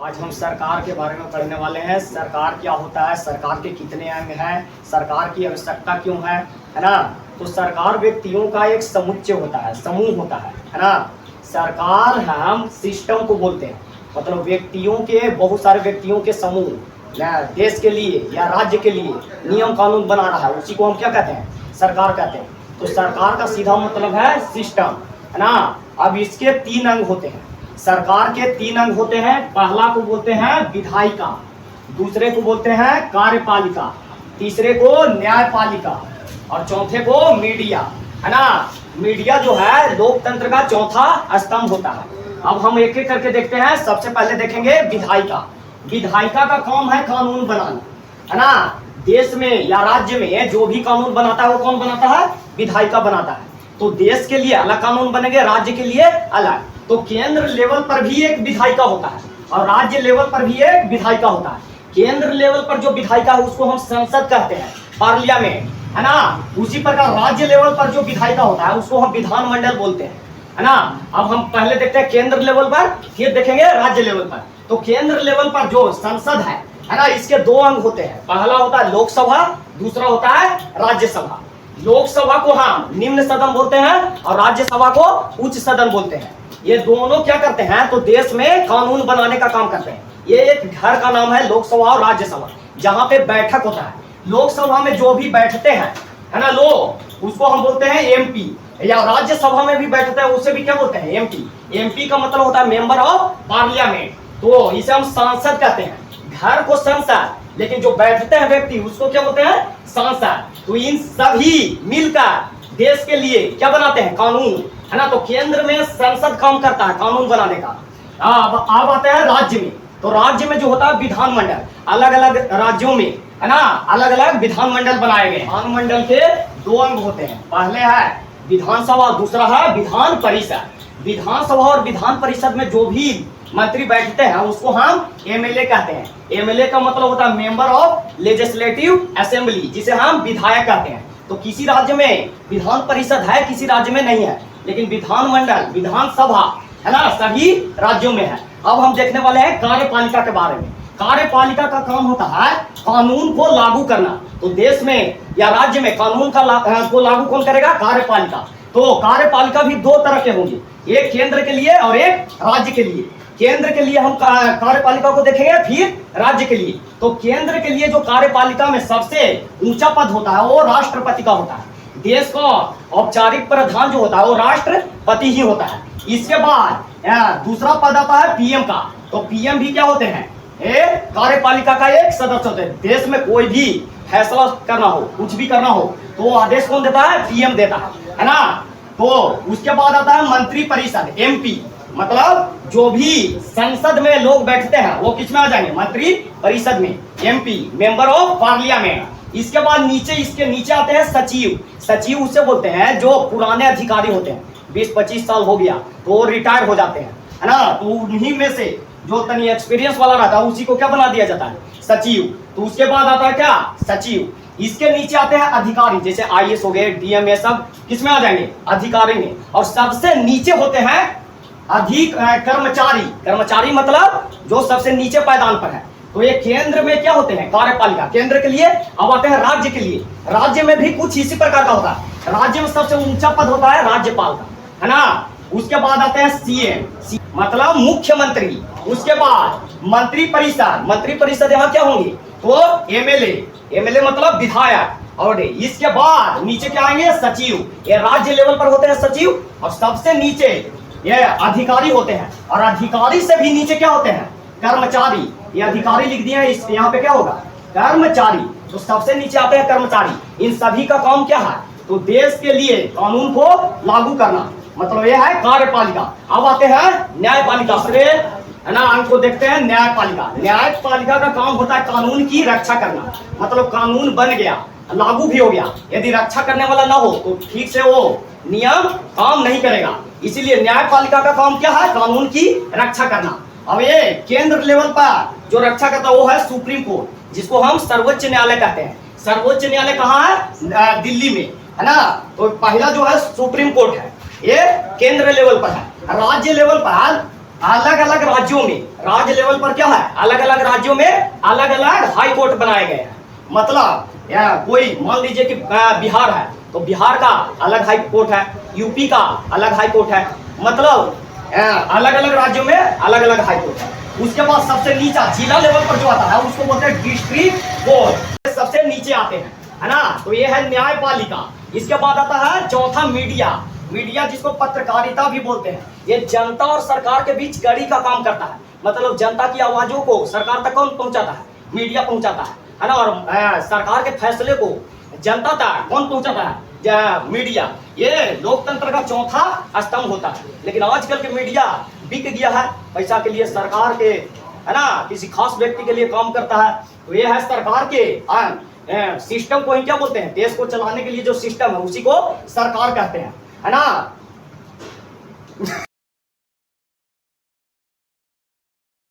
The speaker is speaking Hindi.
आज हम सरकार के बारे में पढ़ने वाले हैं। सरकार क्या होता है, सरकार के कितने अंग हैं, सरकार की आवश्यकता क्यों है ना। तो सरकार व्यक्तियों का एक समुच्चय होता है, समूह होता है ना। सरकार हम सिस्टम को बोलते हैं, मतलब व्यक्तियों के, बहुत सारे व्यक्तियों के समूह देश के लिए या राज्य के लिए नियम कानून बना रहा है, उसी को हम क्या कहते हैं, सरकार कहते हैं। तो सरकार का सीधा मतलब है सिस्टम, है ना। अब इसके 3 अंग होते हैं। सरकार के 3 अंग होते हैं। पहला को बोलते हैं विधायिका, दूसरे को बोलते हैं कार्यपालिका, तीसरे को न्यायपालिका और चौथे को मीडिया, है ना। मीडिया जो है लोकतंत्र का चौथा स्तंभ होता है। अब हम एक एक करके देखते हैं। सबसे पहले देखेंगे विधायिका। विधायिका का काम है कानून बनाना, है ना। देश में या राज्य में जो भी कानून बनाता है वो कौन बनाता है, विधायिका बनाता है। तो देश के लिए अलग कानून बनेंगे, राज्य के लिए अलग। तो केंद्र लेवल पर भी एक विधायिका होता है और राज्य लेवल पर भी एक विधायिका होता है। केंद्र लेवल पर जो विधायिका है उसको हम संसद कहते हैं, पार्लियामेंट, है ना। उसी प्रकार राज्य लेवल पर जो विधायिका होता है उसको हम विधानमंडल बोलते हैं, है ना। अब हम पहले देखते हैं केंद्र लेवल पर, फिर देखेंगे राज्य लेवल पर। तो केंद्र लेवल पर जो संसद है ना, इसके 2 अंग होते हैं। पहला होता है लोकसभा, दूसरा होता है राज्यसभा। लोकसभा को हम निम्न सदन बोलते हैं और राज्यसभा को उच्च सदन बोलते हैं। ये दोनों क्या करते हैं, तो देश में कानून बनाने का काम करते हैं। ये एक घर का नाम है लोकसभा और राज्यसभा, जहाँ पे बैठक होता है। लोकसभा में जो भी बैठते हैं, है ना, लोग, उसको हम बोलते हैं एमपी। या राज्यसभा में भी बैठते हैं, उसे भी क्या बोलते हैं, एमपी। एमपी का मतलब होता है मेंबर ऑफ पार्लियामेंट। तो इसे हम सांसद कहते हैं। घर को संसद, लेकिन जो बैठते हैं व्यक्ति उसको क्या बोलते हैं, सांसद। तो इन सभी मिलकर देश के लिए क्या बनाते हैं, कानून, है ना। तो केंद्र में संसद काम करता है कानून बनाने का। अब आते हैं राज्य में। तो राज्य में जो होता है विधानमंडल, अलग अलग राज्यों में, है ना, अलग अलग विधानमंडल बनाए गए। विधानमंडल के 2 अंग होते हैं। पहले है विधानसभा, दूसरा है विधान परिषद। विधानसभा और विधान परिषद में जो भी मंत्री बैठते हैं उसको हम एमएलए कहते हैं। एमएलए का मतलब होता है मेंबर ऑफ लेजिस्लेटिव असेंबली, जिसे हम विधायक कहते हैं। तो किसी राज्य में विधान परिषद है, किसी राज्य में नहीं है, लेकिन विधानमंडल, विधानसभा, है ना, सभी राज्यों में है। अब हम देखने वाले हैं कार्यपालिका के बारे में। कार्यपालिका का काम होता है कानून को लागू करना। तो देश में या राज्य में कानून को लागू कौन करेगा, कार्यपालिका। तो कार्यपालिका भी 2 तरह के होंगे, एक केंद्र के लिए और एक राज्य के लिए। केंद्र के लिए हम कार्यपालिका को देखेंगे, फिर राज्य के लिए। तो केंद्र के लिए जो कार्यपालिका में सबसे ऊंचा पद होता है वो राष्ट्रपति का होता है। देश का औपचारिक प्रधान जो होता है वो राष्ट्रपति ही होता है। इसके बाद दूसरा पद आता है पीएम का। तो पीएम भी क्या होते हैं, कार्यपालिका का एक सदस्य होते हैं। देश में कोई भी फैसला करना हो, कुछ भी करना हो, तो आदेश कौन देता है, पीएम देता है ना। तो उसके बाद आता है मंत्री परिषद, एमपी। मतलब जो भी संसद में लोग बैठते हैं वो किस में आ जाएंगे, मंत्री परिषद में, एमपी, मेंबर ऑफ पार्लियामेंट। इसके बाद नीचे, इसके नीचे आते हैं सचिव। सचिव उसे बोलते हैं जो पुराने अधिकारी होते हैं, 20-25 साल हो गया तो वो रिटायर हो जाते हैं, है ना। तो उन्हीं में से जो तनी एक्सपीरियंस वाला रहता है उसी को क्या बना दिया जाता है, सचिव। तो उसके बाद आता है क्या, सचिव। इसके नीचे आते हैं अधिकारी, जैसे आईएएस हो गए, डीएम, ये सब किस में आ जाएंगे, अधिकारी में। और सबसे नीचे होते हैं कर्मचारी। कर्मचारी मतलब जो सबसे नीचे पायदान पर है। तो ये केंद्र में क्या होते हैं, कार्यपालिका, केंद्र के लिए। अब आते हैं राज्य के लिए। राज्य में भी कुछ इसी प्रकार का होता है। राज्य में सबसे ऊंचा पद होता है राज्यपाल का, है ना। उसके बाद आते हैं सीएम, मतलब मुख्यमंत्री। उसके बाद मंत्री परिषद। मंत्री परिषद यहाँ क्या होंगे, तो एमएलए। एमएलए मतलब विधायक। और इसके बाद नीचे क्या आएंगे, सचिव। ये राज्य लेवल पर होते हैं सचिव। और सबसे नीचे ये अधिकारी होते हैं। और अधिकारी से भी नीचे क्या होते हैं, कर्मचारी। ये अधिकारी लिख दिए हैं, इस यहाँ पे क्या होगा, कर्मचारी। तो सबसे नीचे आते हैं कर्मचारी। इन सभी का काम क्या है, तो देश के लिए कानून को लागू करना, मतलब यह है कार्यपालिका। अब आते हैं न्यायपालिका, है ना। अंक को देखते हैं न्यायपालिका। न्यायपालिका का काम होता है कानून की रक्षा करना। मतलब कानून बन गया, लागू भी हो गया, यदि रक्षा करने वाला ना हो तो ठीक से वो नियम काम नहीं करेगा। इसीलिए न्यायपालिका का काम क्या है, कानून की रक्षा करना। अब ये केंद्र लेवल पर जो रक्षा करता है वो है सुप्रीम कोर्ट, जिसको हम सर्वोच्च न्यायालय कहते हैं। सर्वोच्च न्यायालय कहाँ है, दिल्ली में, है ना। तो पहला जो है सुप्रीम कोर्ट है, ये केंद्र लेवल पर है। राज्य लेवल पर अलग अलग राज्यों में, राज्य लेवल पर क्या है, अलग अलग राज्यों में अलग अलग हाई कोर्ट बनाए गए हैं। मतलब कोई मान लीजिए कि बिहार है तो बिहार का अलग हाई कोर्ट है, यूपी का अलग हाई कोर्ट है, मतलब अलग अलग राज्यों में अलग अलग हाई कोर्ट है। उसके बाद सबसे नीचा जिला लेवल पर जो आता है उसको बोलते हैं डिस्ट्रिक्ट कोर्ट, सबसे नीचे आते हैं, है ना। तो ये है न्यायपालिका। इसके बाद आता है चौथा मीडिया। मीडिया जिसको पत्रकारिता भी बोलते हैं, ये जनता और सरकार के बीच कड़ी का काम करता है। मतलब जनता की आवाजों को सरकार तक कौन पहुंचाता है, मीडिया पहुंचाता है ना। और सरकार के फैसले को जनता तक कौन पहुंचाता है, मीडिया। ये लोकतंत्र का चौथा स्तंभ होता है। लेकिन आजकल के मीडिया बिक गया है पैसा के लिए, सरकार के, है ना, किसी खास व्यक्ति के लिए काम करता है। तो ये है सरकार के सिस्टम को ही क्या बोलते हैं, देश को चलाने के लिए जो सिस्टम है उसी को सरकार कहते हैं, है ना।